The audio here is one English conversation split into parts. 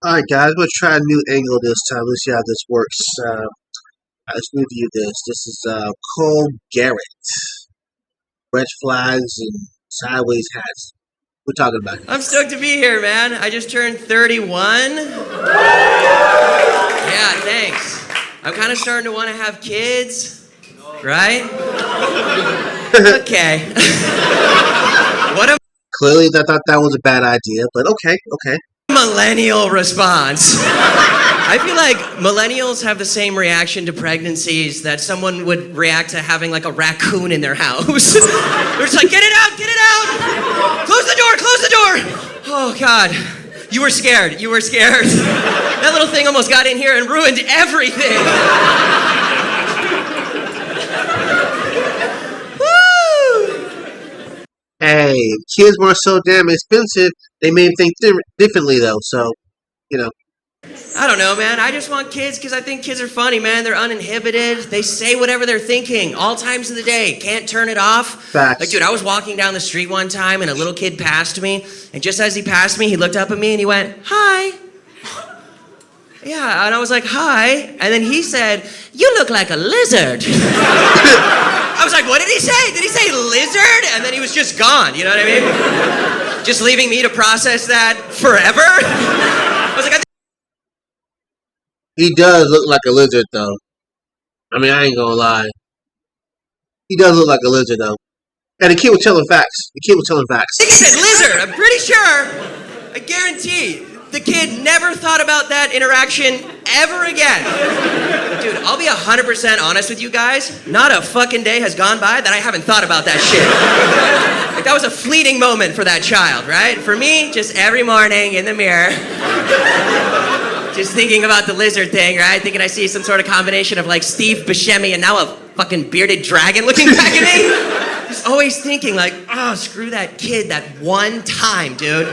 Alright guys, I'm going to try a new angle this time. Let's see how this works. Let's review this. This is Cole Garrett. Red flags and sideways hats. We're talking about it. I'm stoked to be here, man. I just turned 31. Yeah, thanks. I'm kind of starting to want to have kids, right? Okay. What a Clearly, I thought that was a bad idea, but okay. millennial response. I feel like millennials have the same reaction to pregnancies that someone would react to having like a raccoon in their house. They're just like, get it out! Close the door! Oh God, you were scared. That little thing almost got in here and ruined everything. Hey, kids weren't so damn expensive. They made them think differently though, so, you know. I don't know, man. I just want kids because I think kids are funny, man. They're uninhibited. They say whatever they're thinking all times of the day. Can't turn it off. Facts. Like, dude, I was walking down the street one time and a little kid passed me. And just as he passed me, he looked up at me and he went, "Hi." Yeah, and I was like, "Hi." And then he said, "You look like a lizard." I was like, what did he say? Did he say lizard? And then he was just gone, you know what I mean? Just leaving me to process that forever. I was like, He does look like a lizard, though. I mean, I ain't gonna lie. He does look like a lizard, though. And the kid was telling facts. I think he said lizard. I'm pretty sure. I guarantee. The kid never thought about that interaction ever again. Dude, I'll be 100% honest with you guys. Not a fucking day has gone by that I haven't thought about that shit. Like, that was a fleeting moment for that child, right? For me, just every morning in the mirror, just thinking about the lizard thing, right? Thinking I see some sort of combination of like Steve Buscemi and now a fucking bearded dragon looking back at me. Just always thinking like, oh, screw that kid that one time, dude.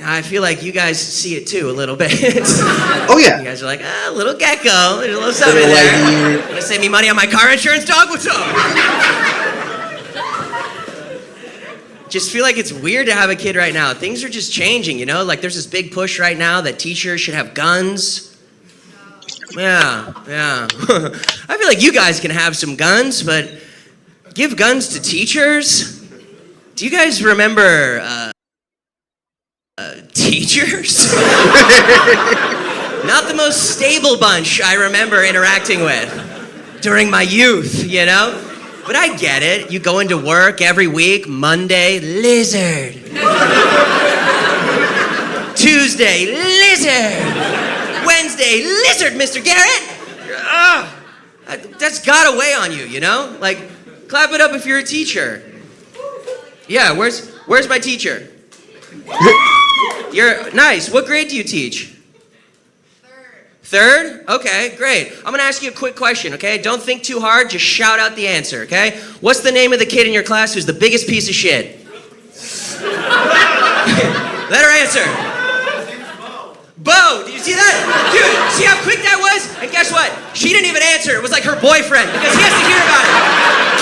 I feel like you guys see it too a little bit. Oh yeah. You guys are like, little gecko. There's a little something there. Gonna save me money on my car insurance, dog? What's up? Just feel like it's weird to have a kid right now. Things are just changing, you know? Like there's this big push right now that teachers should have guns. Yeah. I feel like you guys can have some guns, but give guns to teachers? Do you guys remember teachers? Not the most stable bunch I remember interacting with during my youth, you know? But I get it. You go into work every week, Monday, lizard. Tuesday, lizard. Wednesday, lizard, Mr. Garrett. That's got to weigh on you, you know? Like, clap it up if you're a teacher. Yeah, where's my teacher? You're nice. What grade do you teach? Third? Okay, great. I'm going to ask you a quick question, okay? Don't think too hard. Just shout out the answer, okay? What's the name of the kid in your class who's the biggest piece of shit? Let her answer. Bo. Did you see that? Dude, see how quick that was? And guess what? She didn't even answer. It was like her boyfriend because he has to hear about it.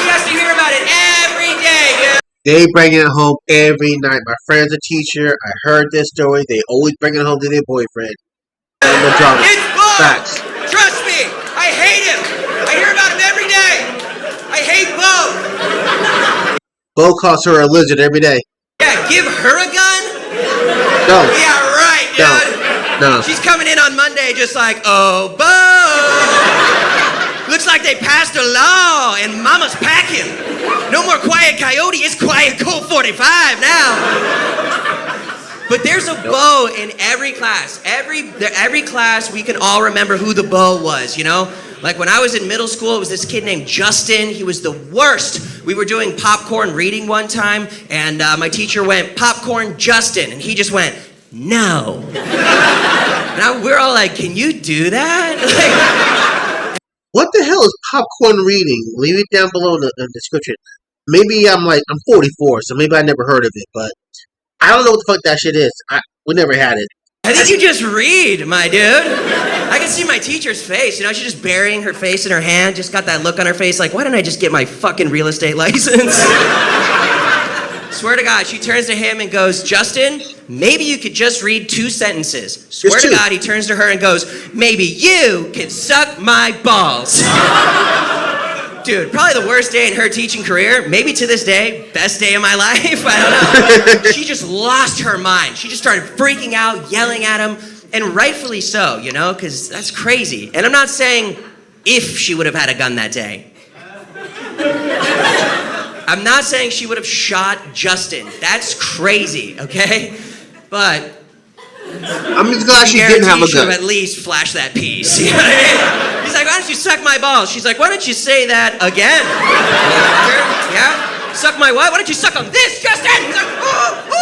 He has to hear about it every day, dude. They bring it home every night. My friend's a teacher. I heard this story. They always bring it home to their boyfriend. It's Bo! Facts. Trust me, I hate him. I hear about him every day. I hate Bo. Bo calls her a lizard every day. Yeah, give her a gun? No. Yeah, right, dude. No. She's coming in on Monday just like, oh, Bo. Looks like they passed a law and Mama's packing. No more Quiet Coyote, it's Quiet Colt 45 now. But there's a Bo in every class. Every class, we can all remember who the Bo was, you know? Like when I was in middle school, it was this kid named Justin. He was the worst. We were doing popcorn reading one time, and my teacher went, "Popcorn Justin," and he just went, "No." And we're all like, can you do that? What the hell is popcorn reading? Leave it down below in the description. Maybe I'm 44, so maybe I never heard of it, but I don't know what the fuck that shit is. We never had it. I think you just read, my dude. I can see my teacher's face. You know, she's just burying her face in her hand, just got that look on her face like, why didn't I just get my fucking real estate license? Swear to God, she turns to him and goes, Justin, maybe you could just read 2 sentences. Swear to God, he turns to her and goes, maybe you can suck my balls. Dude, probably the worst day in her teaching career. Maybe to this day, best day of my life. I don't know. She just lost her mind. She just started freaking out, yelling at him, and rightfully so, you know, because that's crazy. And I'm not saying if she would have had a gun that day. I'm not saying she would have shot Justin. That's crazy, okay? But I'm just glad she didn't have a gun. She should have at least flashed that piece. You know what I mean? He's like, why don't you suck my balls? She's like, why don't you say that again? Yeah? Suck my what? Why don't you suck on this, Justin? He's like, ooh, ooh.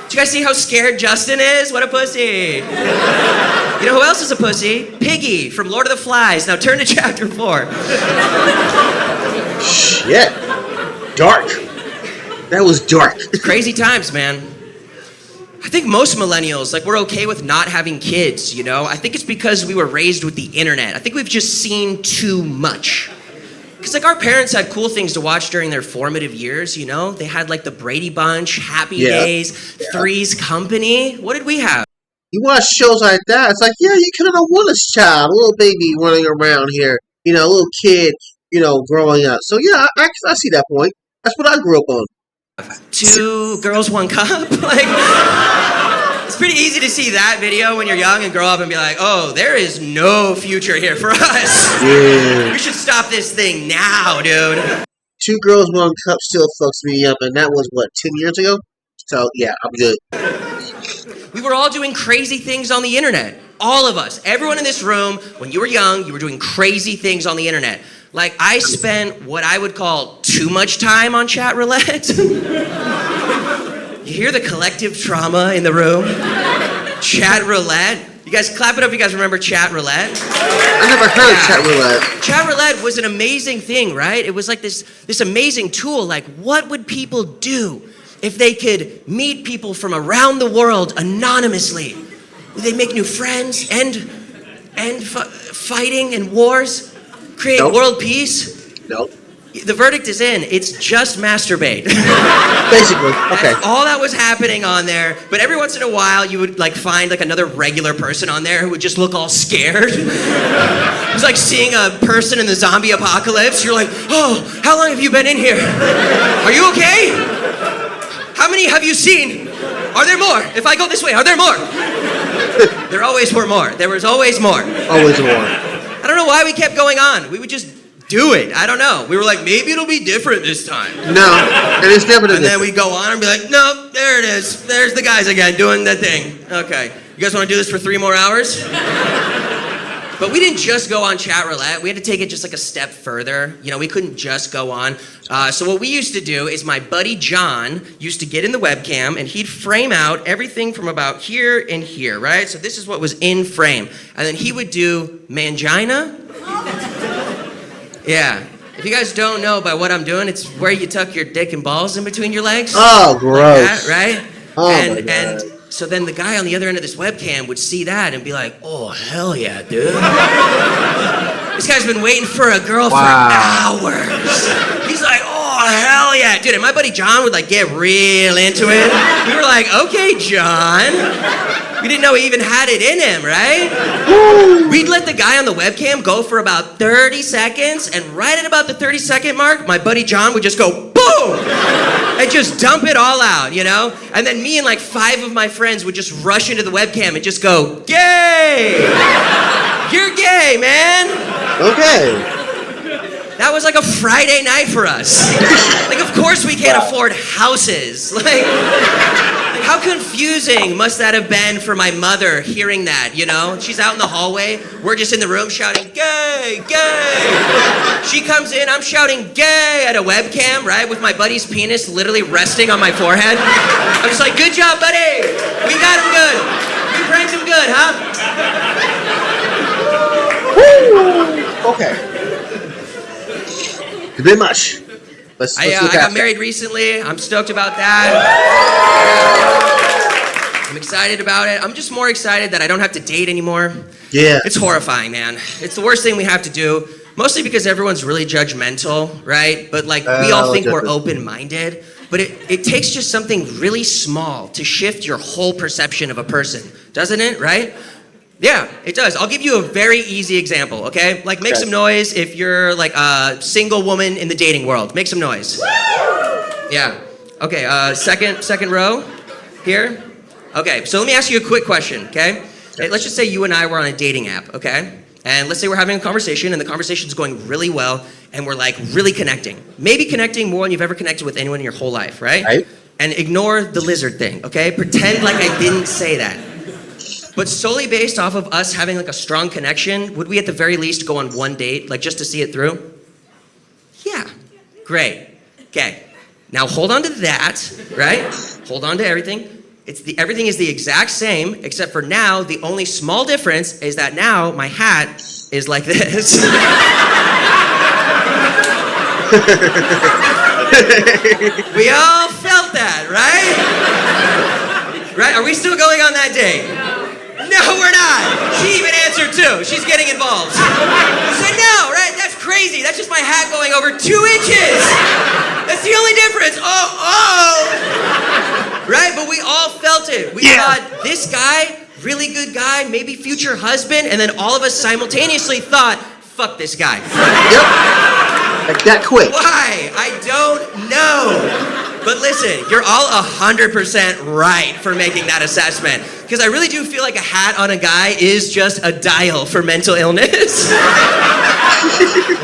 Do you guys see how scared Justin is? What a pussy. You know who else is a pussy? Piggy from Lord of the Flies. Now turn to chapter 4. Shit. Dark. That was dark. Crazy times, man. I think most millennials, like, we're okay with not having kids, you know? I think it's because we were raised with the internet. I think we've just seen too much. Because, like, our parents had cool things to watch during their formative years, you know? They had, like, the Brady Bunch, Happy Days, Three's Company. What did we have? You watch shows like that, it's like, yeah, you kind of want a child, a little baby running around here, you know, a little kid, you know, growing up. So, yeah, I see that point. That's what I grew up on. 2 girls, 1 cup? Like, it's pretty easy to see that video when you're young and grow up and be like, oh, there is no future here for us. Yeah. We should stop this thing now, dude. 2 girls, 1 cup still fucks me up, and that was, what, 10 years ago? So, yeah, I'm good. We were all doing crazy things on the internet. All of us. Everyone in this room, when you were young, you were doing crazy things on the internet. Like, I spent what I would call too much time on chat roulette. You hear the collective trauma in the room? Chat roulette. You guys, clap it up if you guys remember chat roulette. I never heard of chat roulette. Chat roulette was an amazing thing, right? It was like this amazing tool. Like, what would people do if they could meet people from around the world anonymously? Would they make new friends, end fighting and wars? Create world peace? Nope. The verdict is in. It's just masturbate. Basically, okay. That's all that was happening on there. But every once in a while, you would like find like another regular person on there who would just look all scared. It was like seeing a person in the zombie apocalypse. You're like, oh, how long have you been in here? Are you okay? How many have you seen? Are there more? If I go this way, are there more? There always were more. There was always more. Always more. I don't know why we kept going on. We would just do it. I don't know. We were like, maybe it'll be different this time. No, and it's never And then we'd go on and be like, no, there it is. There's the guys again doing the thing. Okay. You guys want to do this for 3 more hours? But we didn't just go on chat roulette. We had to take it just like a step further. You know, we couldn't just go on. So what we used to do is my buddy John used to get in the webcam and he'd frame out everything from about here and here, right? So this is what was in frame. And then he would do mangina. Yeah. If you guys don't know by what I'm doing, it's where you tuck your dick and balls in between your legs. Oh, gross. Like that, right? Oh, and so then the guy on the other end of this webcam would see that and be like, oh, hell yeah, dude. This guy's been waiting for a girl for hours. He's like, oh, hell yeah. Dude, and my buddy John would like get real into it. We were like, okay, John. We didn't know he even had it in him, right? We'd let the guy on the webcam go for about 30 seconds, and right at about the 30-second mark, my buddy John would just go, boom! And just dump it all out, you know? And then me and like 5 of my friends would just rush into the webcam and just go, gay! You're gay, man! Okay. That was like a Friday night for us. Like, of course we can't afford houses. Like, how confusing must that have been for my mother hearing that, you know? She's out in the hallway. We're just in the room shouting, gay, gay. She comes in, I'm shouting gay at a webcam, right? With my buddy's penis literally resting on my forehead. I'm just like, good job, buddy. We got him good. We pranked him good, huh? Woo! Okay. A bit much. Let's I got married recently. I'm stoked about that. I'm excited about it. I'm just more excited that I don't have to date anymore. Yeah. It's horrifying, man. It's the worst thing we have to do. Mostly because everyone's really judgmental, right? But like we all think we're open-minded. But it takes just something really small to shift your whole perception of a person, doesn't it, right? Yeah, it does. I'll give you a very easy example, okay? Like make some noise if you're like a single woman in the dating world. Make some noise. Yeah. Okay, second row here. Okay, so let me ask you a quick question, okay? Hey, let's just say you and I were on a dating app, okay? And let's say we're having a conversation and the conversation's going really well and we're like really connecting. Maybe connecting more than you've ever connected with anyone in your whole life, right? Right. And ignore the lizard thing, okay? Pretend like I didn't say that. But solely based off of us having like a strong connection, would we at the very least go on one date, like just to see it through? Yeah, great. Okay, now hold on to that, right? Hold on to everything. Everything is the exact same, except for now, the only small difference is that now my hat is like this. We all felt that, right? Right? Are we still going on that date? No, we're not. She even answered too. She's getting involved. I said no, right? That's crazy. That's just my hat going over 2 inches. That's the only difference. Right? But we all felt it. We thought, this guy, really good guy, maybe future husband, and then all of us simultaneously thought, fuck this guy. Yep. Like that quick. Why? I don't know. But listen, you're all 100% right for making that assessment. Because I really do feel like a hat on a guy is just a dial for mental illness.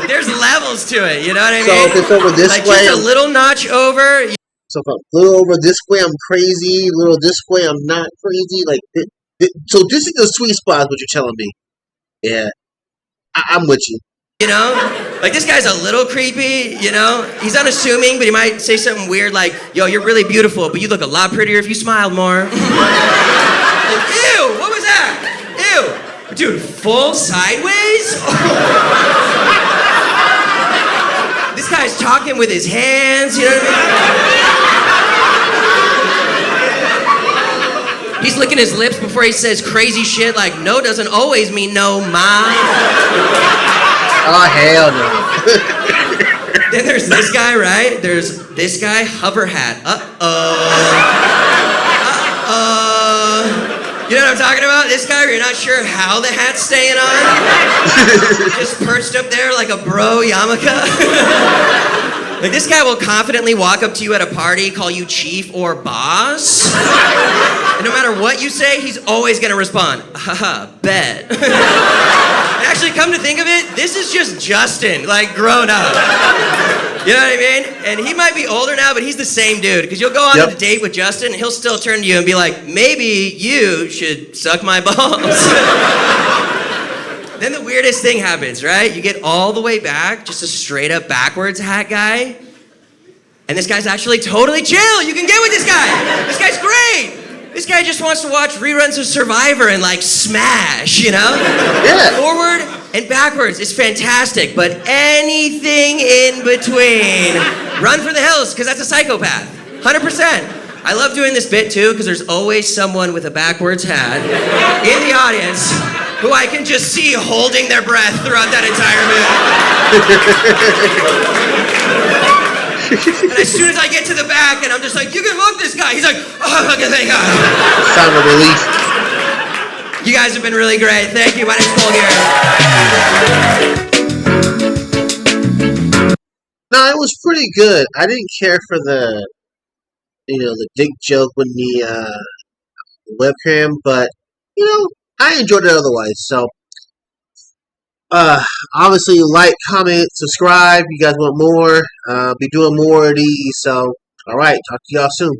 There's levels to it, you know what I mean? So if it's over this like way, just a little notch over. So if I'm a little over this way, I'm crazy. A little this way, I'm not crazy. Like, so this is the sweet spot, is what you're telling me. Yeah, I'm with you. You know, like this guy's a little creepy, you know? He's unassuming, but he might say something weird like, yo, you're really beautiful, but you look a lot prettier if you smiled more. Ew, what was that? Ew. Dude, full sideways? This guy's talking with his hands, you know what I mean? He's licking his lips before he says crazy shit like, no doesn't always mean no, ma. Oh, hell no. Then there's this guy, right? There's this guy, hover hat. You know what I'm talking about? This guy where you're not sure how the hat's staying on. Just perched up there like a bro yarmulke. Like this guy will confidently walk up to you at a party, call you chief or boss. And no matter what you say, he's always gonna respond, haha, bet. And actually, come to think of it, this is just Justin, like grown up. You know what I mean? And he might be older now, but he's the same dude. Because you'll go on a date with Justin, and he'll still turn to you and be like, maybe you should suck my balls. Then the weirdest thing happens, right? You get all the way back, just a straight up backwards hat guy. And this guy's actually totally chill. You can get with this guy. This guy's great. This guy just wants to watch reruns of Survivor and like smash, you know? Yeah. Forward and backwards is fantastic, but anything in between, run for the hills, because that's a psychopath. 100%. I love doing this bit too, because there's always someone with a backwards hat in the audience who I can just see holding their breath throughout that entire movie. And as soon as I get to the back and I'm just like, you can fuck this guy. He's like, oh, okay, thank God. Sign of relief. You guys have been really great. Thank you. My name's Garrett. No, it was pretty good. I didn't care for the dick joke when the webcam, but, I enjoyed it otherwise. So, obviously, like, comment, subscribe. You guys want more? Be doing more of these. So, all right. Talk to y'all soon.